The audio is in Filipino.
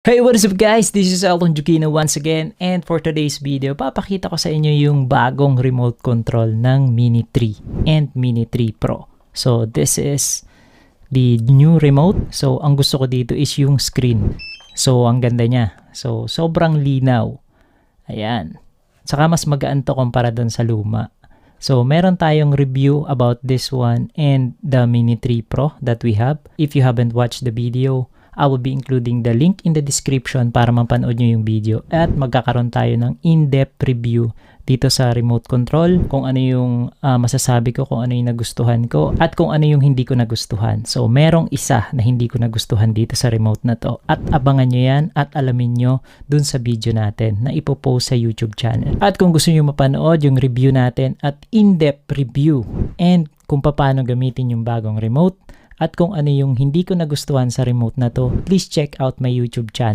Hey, what is up guys? This is Alton Jukino once again, and for today's video, papakita ko sa inyo yung bagong remote control ng Mini 3 and Mini 3 Pro. So this is the new remote. So ang gusto ko dito is yung screen. So ang ganda niya. So sobrang linaw. Ayan. Saka mas magaan to kumpara dun sa luma. So meron tayong review about this one and the Mini 3 Pro that we have. If you haven't watched the video, I will be including the link in the description para mapanood nyo yung video at magkakaroon tayo ng in-depth review dito sa remote control, kung ano yung masasabi ko, kung ano yung nagustuhan ko at kung ano yung hindi ko nagustuhan. So merong isa na hindi ko nagustuhan dito sa remote na to at abangan nyo yan at alamin nyo dun sa video natin na ipopost sa YouTube channel. At kung gusto nyo mapanood yung review natin at in-depth review and kung paano gamitin yung bagong remote, at kung ano yung hindi ko nagustuhan sa remote na to, please check out my YouTube channel.